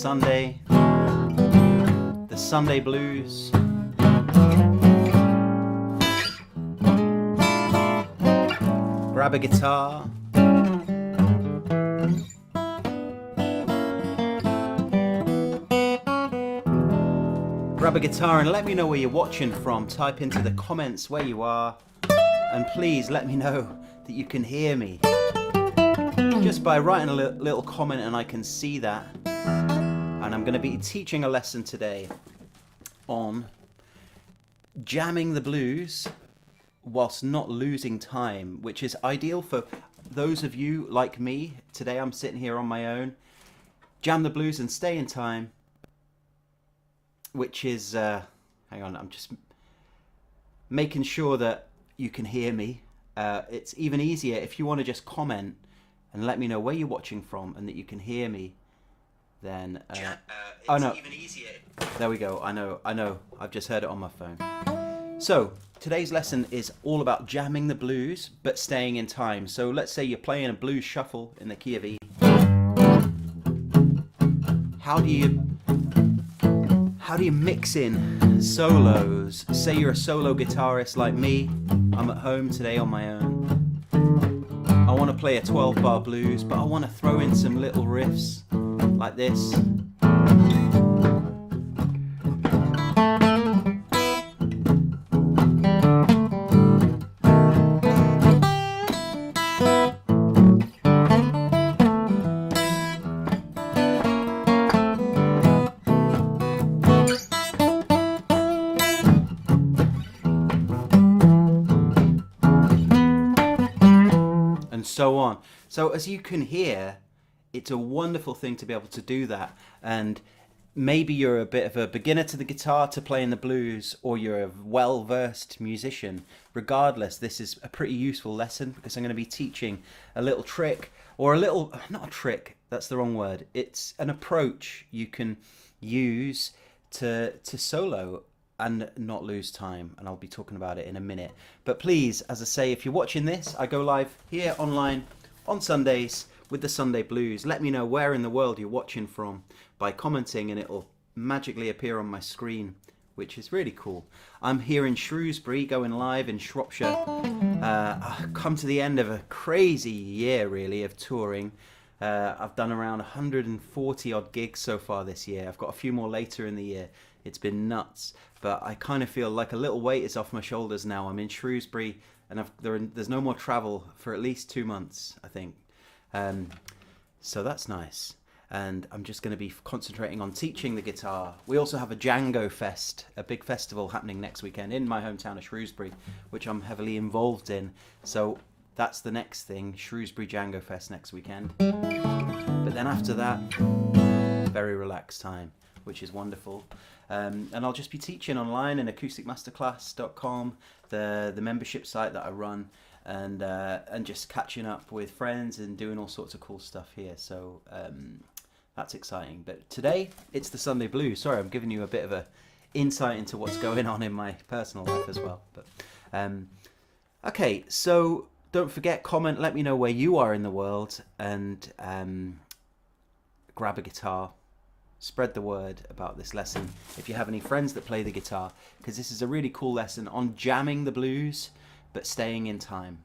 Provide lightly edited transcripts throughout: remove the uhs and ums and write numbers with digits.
Sunday, the Sunday blues. Grab a guitar. Grab a guitar and let me know where you're watching from. Type into the comments where you are, and please let me know that you can hear me. Just by writing a little comment and I can see that. And I'm going to be teaching a lesson today on jamming the blues whilst not losing time, which is ideal for those of you like me. Today I'm sitting here on my own. Jam the blues and stay in time, which is, hang on, I'm just making sure that you can hear me. It's even easier if you want to just comment and let me know where you're watching from and that you can hear me. Then, oh no, even easier. There we go. I know. I've just heard it on my phone. So today's lesson is all about jamming the blues but staying in time. So let's say you're playing a blues shuffle in the key of E. How do you mix in solos? Say you're a solo guitarist like me. I'm at home today on my own. I want to play a 12-bar blues, but I want to throw in some little riffs like this. And so on. So as you can hear, it's a wonderful thing to be able to do that. And maybe you're a bit of a beginner to the guitar, to playing the blues, or you're a well-versed musician. Regardless, this is a pretty useful lesson because I'm going to be teaching a little trick, or a little, not a trick, that's the wrong word. It's an approach you can use to solo and not lose time, and I'll be talking about it in a minute. But please, as I say, if you're watching this, I go live here online on Sundays with the Sunday Blues. Let me know where in the world you're watching from by commenting, and it'll magically appear on my screen, which is really cool. I'm here in Shrewsbury, going live in Shropshire. I've come to the end of a crazy year, really, of touring. I've done around 140 odd gigs so far this year. I've got a few more later in the year. It's been nuts, but I kind of feel like a little weight is off my shoulders now. I'm in Shrewsbury, and there's no more travel for at least 2 months, I think. So that's nice. And I'm just going to be concentrating on teaching the guitar. We also have a Django Fest, a big festival happening next weekend in my hometown of Shrewsbury, which I'm heavily involved in. So that's the next thing, Shrewsbury Django Fest next weekend. But then after that, very relaxed time, which is wonderful. And I'll just be teaching online in acousticmasterclass.com, the membership site that I run, and just catching up with friends and doing all sorts of cool stuff here. So that's exciting. But today it's the Sunday Blues. Sorry, I'm giving you a bit of a insight into what's going on in my personal life as well. But okay, so don't forget, comment, let me know where you are in the world, and grab a guitar. Spread the word about this lesson if you have any friends that play the guitar, because this is a really cool lesson on jamming the blues but staying in time.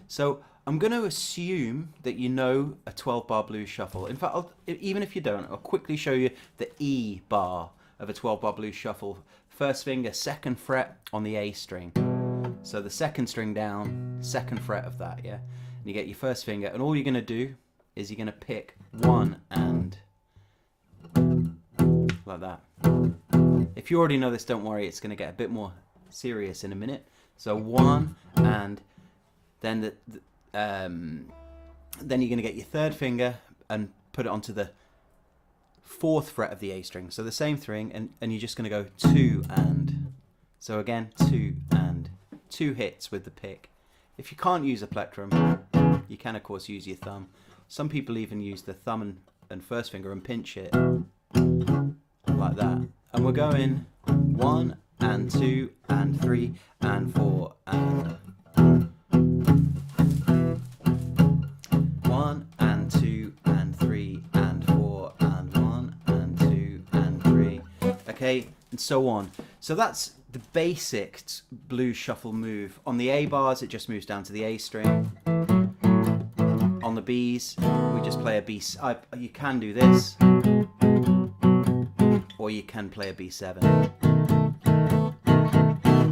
So I'm going to assume that you know a 12-bar blues shuffle. In fact, even if you don't, I'll quickly show you the E bar of a 12-bar blues shuffle. First finger, second fret on the A string. So the second string down, second fret of that, yeah? And you get your first finger, and all you're going to do is you're going to pick one and like that. If you already know this, don't worry, it's going to get a bit more serious in a minute. So one, and then then you're going to get your third finger and put it onto the fourth fret of the A string. So the same string, and you're just going to go two and. So again, two and. 2 hits with the pick. If you can't use a plectrum, you can of course use your thumb. Some people even use the thumb and first finger and pinch it like that. And we're going 1 and 2 and 3 and 4 and 1 and 2 and 3 and 4 and 1 and 2 okay, and so on. So that's the basic blues shuffle move. On the A bars, it just moves down to the A string. On the Bs, we just play a B. You can do this, or you can play a B7.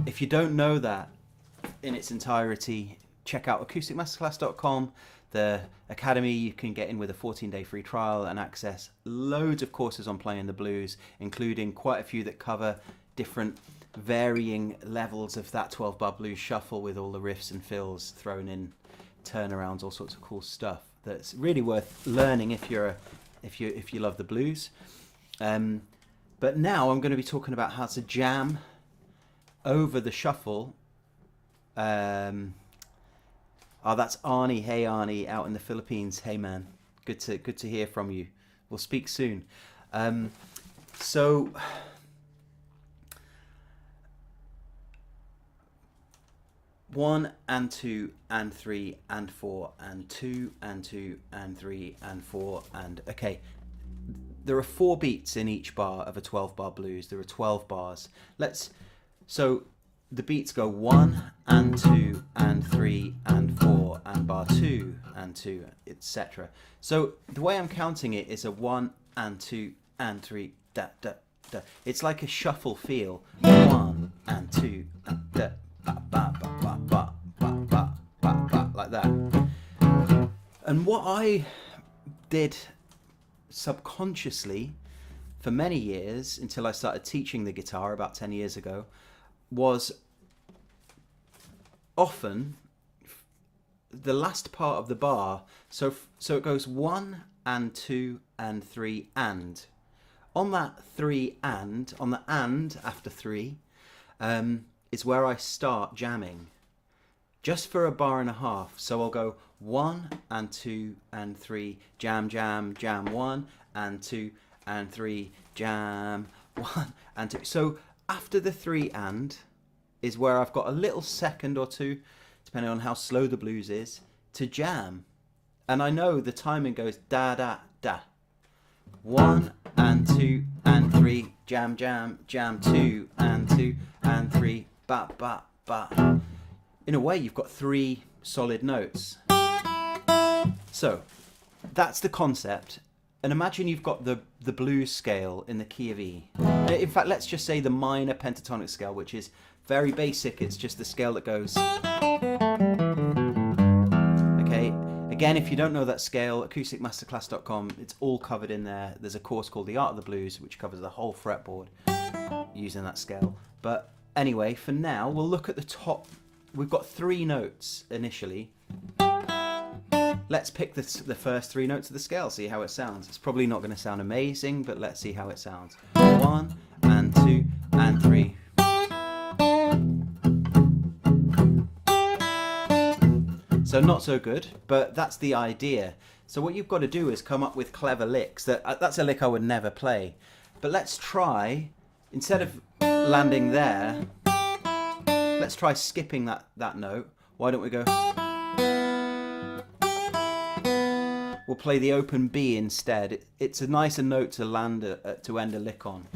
If you don't know that in its entirety, check out acousticmasterclass.com, the academy. You can get in with a 14-day free trial and access loads of courses on playing the blues, including quite a few that cover different varying levels of that 12-bar blues shuffle with all the riffs and fills thrown in, turnarounds, all sorts of cool stuff that's really worth learning if you love the blues. But now I'm going to be talking about how to jam over the shuffle. Oh, that's Arnie. Hey Arnie, out in the Philippines. Hey man, good to hear from you. We'll speak soon. So 1 and 2 and 3 and 4 and 2 and 2 and 3 and 4 and okay. There are 4 beats in each bar of a 12-bar blues. There are 12 bars. So the beats go 1 and 2 and 3 and 4 and bar 2 and 2, etc. So the way I'm counting it is a 1 and 2 and 3 da da da. It's like a shuffle feel. 1 and 2 and da ba ba ba ba ba ba ba ba ba, like that. And what I did subconsciously for many years, until I started teaching the guitar about 10 years ago, was often the last part of the bar. So it goes 1 and 2 and 3 and. On that 3 and, on the and after 3, is where I start jamming. Just for a bar and a half. So I'll go 1 and 2 and 3, jam, jam, jam, 1 and 2 and 3, jam, 1 and 2. So after the 3 and is where I've got a little second or two, depending on how slow the blues is, to jam. And I know the timing goes da da da. 1 and 2 and 3, jam, jam, jam, 2 and 2 and 3, ba ba ba. In a way, you've got 3 solid notes. So that's the concept. And imagine you've got the blues scale in the key of E. In fact, let's just say the minor pentatonic scale, which is very basic. It's just the scale that goes. Okay. Again, if you don't know that scale, acousticmasterclass.com, it's all covered in there. There's a course called The Art of the Blues, which covers the whole fretboard using that scale. But anyway, for now, we'll look at the top. We've got 3 notes initially. Let's pick the first 3 notes of the scale, see how it sounds. It's probably not going to sound amazing, but let's see how it sounds. 1 and 2 and 3. So not so good, but that's the idea. So what you've got to do is come up with clever licks. That's a lick I would never play. But let's try, instead of landing there, let's try skipping that note. Why don't we go? We'll play the open B instead. It's a nicer note to land to end a lick on.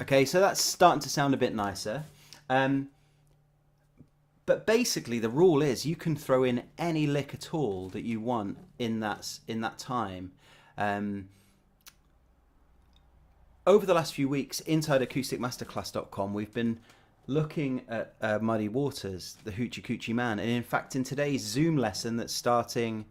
Okay, so that's starting to sound a bit nicer. But basically the rule is you can throw in any lick at all that you want in that time. Over the last few weeks, inside acousticmasterclass.com, we've been looking at Muddy Waters, the Hoochie Coochie Man. And in fact, in today's Zoom lesson that's starting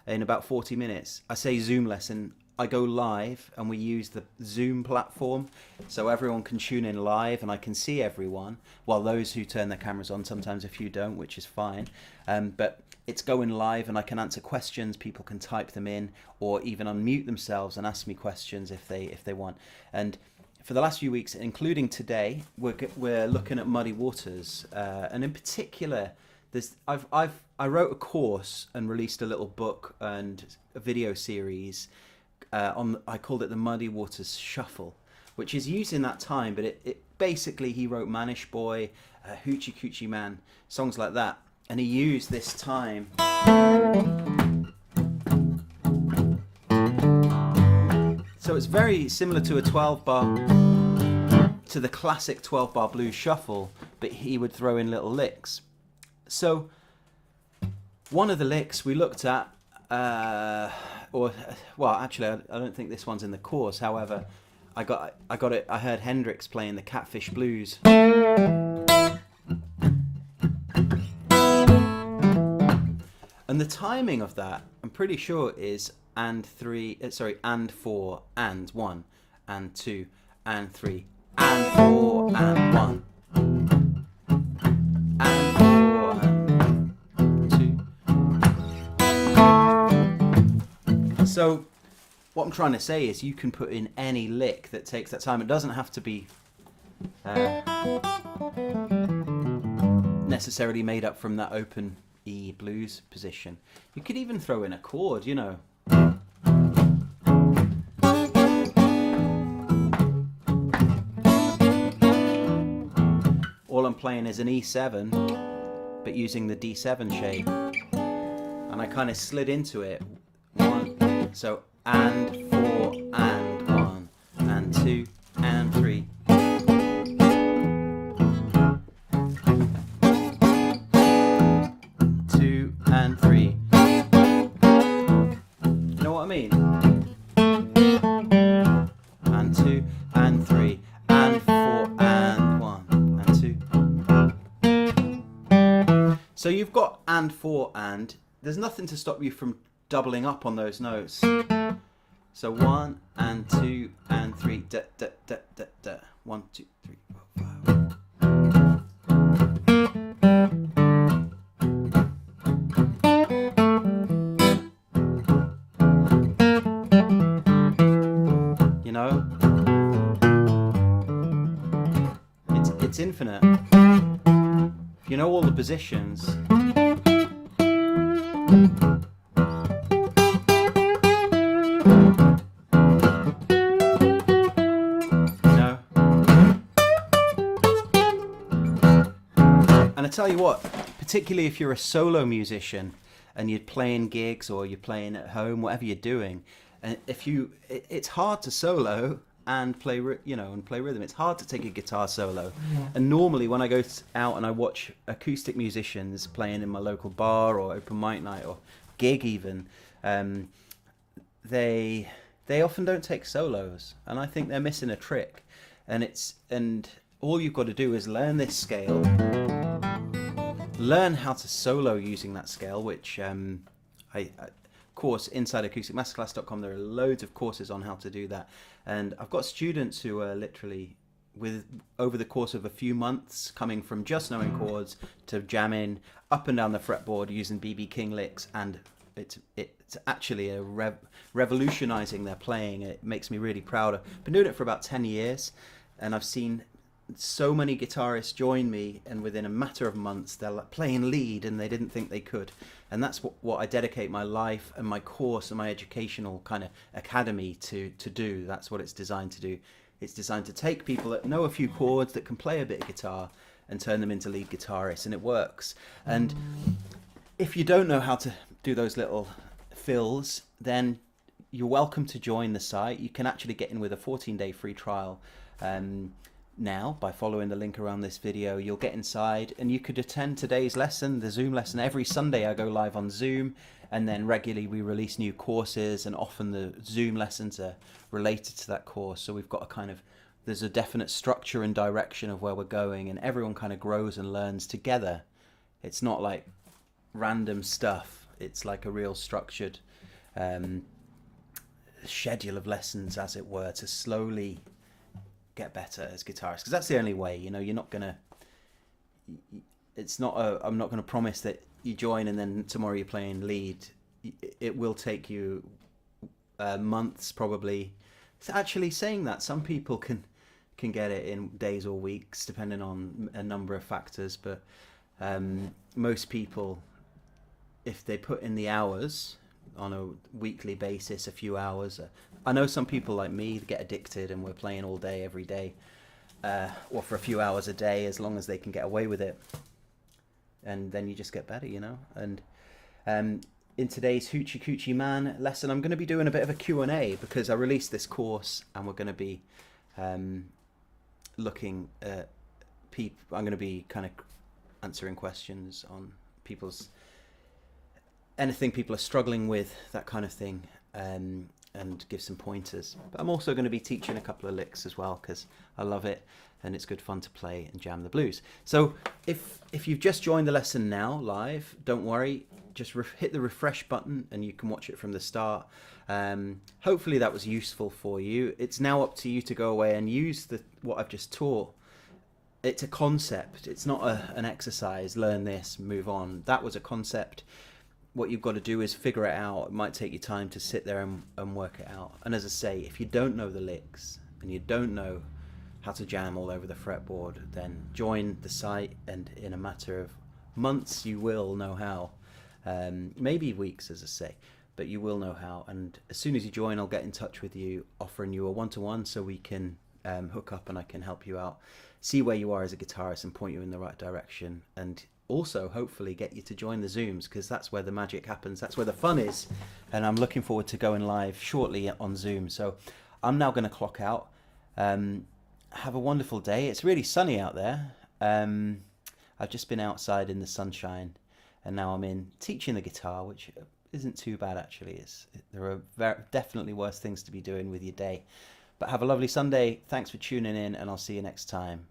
in about 40 minutes, I say Zoom lesson, I go live and we use the Zoom platform so everyone can tune in live and I can see everyone, while those who turn their cameras on, sometimes a few don't, which is fine. But it's going live and I can answer questions, people can type them in or even unmute themselves and ask me questions if they want. And for the last few weeks, including today, we're looking at Muddy Waters, and in particular, I wrote a course and released a little book and a video series. I called it the Muddy Waters Shuffle, which is used in that time, but basically he wrote Manish Boy, Hoochie Coochie Man, songs like that, and he used this time. So it's very similar to a 12-bar, to the classic 12-bar blues shuffle, but he would throw in little licks. So one of the licks we looked at, I don't think this one's in the course. However, I got it. I heard Hendrix playing the Catfish Blues. And the timing of that, I'm pretty sure, is and 4 and 1 and 2 and 3 and 4 and 1 and 4 and 2. So what I'm trying to say is you can put in any lick that takes that time. It doesn't have to be necessarily made up from that open E blues position. You could even throw in a chord, you know. All I'm playing is an E7, but using the D7 shape. And I kind of slid into it. So, and 4, and 1, and 2, and 3. And 3. You know what I mean? And 2, and 3, and 4, and 1, and 2. So you've got and 4 and. There's nothing to stop you from doubling up on those notes. So 1 and 2 and 3. Da, da, da, da, da. 1, 2, 3, 4, 5. It's infinite. You know all the positions. And I tell you what, particularly if you're a solo musician and you're playing gigs or you're playing at home, whatever you're doing, and it's hard to solo and play rhythm. It's hard to take a guitar solo. Yeah. And normally when I go out and I watch acoustic musicians playing in my local bar or open mic night or gig even, they often don't take solos, and I think they're missing a trick. And all you've got to do is learn this scale, learn how to solo using that scale, which course inside acousticmasterclass.com. There are loads of courses on how to do that, and I've got students who are literally over the course of a few months coming from just knowing chords to jamming up and down the fretboard using BB King licks, and it's actually revolutionizing their playing. It makes me really proud. I've been doing it for about 10 years, and I've seen so many guitarists join me, and within a matter of months they're like playing lead and they didn't think they could. And that's what I dedicate my life and my course and my educational kind of academy to do. That's what it's designed to do. It's designed to take people that know a few chords, that can play a bit of guitar, and turn them into lead guitarists, and it works. And if you don't know how to do those little fills, then you're welcome to join the site. You can actually get in with a 14-day free trial now by following the link around this video. You'll get inside and you could attend today's lesson, the Zoom lesson. Every Sunday I go live on Zoom, and then regularly we release new courses, and often the Zoom lessons are related to that course. So we've got there's a definite structure and direction of where we're going, and everyone kind of grows and learns together. It's not like random stuff. It's like a real structured schedule of lessons, as it were, to slowly get better as guitarists, because that's the only way. You're not gonna, I'm not gonna promise that you join and then tomorrow you're playing lead. It will take you months probably. It's actually saying that some people can get it in days or weeks depending on a number of factors, but most people, if they put in the hours on a weekly basis, a few hours. I know some people like me get addicted and we're playing all day, every day. or for a few hours a day, as long as they can get away with it. And then you just get better, you know. And in today's Hoochie Coochie Man lesson, I'm going to be doing a bit of a Q&A because I released this course, and we're going to be looking at people. I'm going to be kind of answering questions on people's anything people are struggling with, that kind of thing, and give some pointers. But I'm also going to be teaching a couple of licks as well because I love it and it's good fun to play and jam the blues. So if you've just joined the lesson now live, don't worry, just hit the refresh button and you can watch it from the start. Hopefully that was useful for you. It's now up to you to go away and use what I've just taught. It's a concept. It's not an exercise. Learn this, move on. That was a concept. What you've got to do is figure it out. It might take you time to sit there and work it out. And as I say, if you don't know the licks and you don't know how to jam all over the fretboard, then join the site, and in a matter of months you will know how. Maybe weeks, as I say, but you will know how. And as soon as you join, I'll get in touch with you, offering you a one-to-one so we can hook up and I can help you out, see where you are as a guitarist and point you in the right direction, and also hopefully get you to join the Zooms, because that's where the magic happens, that's where the fun is. And I'm looking forward to going live shortly on Zoom. So I'm now going to clock out. Have a wonderful day. It's really sunny out there. I've just been outside in the sunshine, and now I'm in teaching the guitar, which isn't too bad actually. There are definitely worse things to be doing with your day. But have a lovely Sunday. Thanks for tuning in, and I'll see you next time.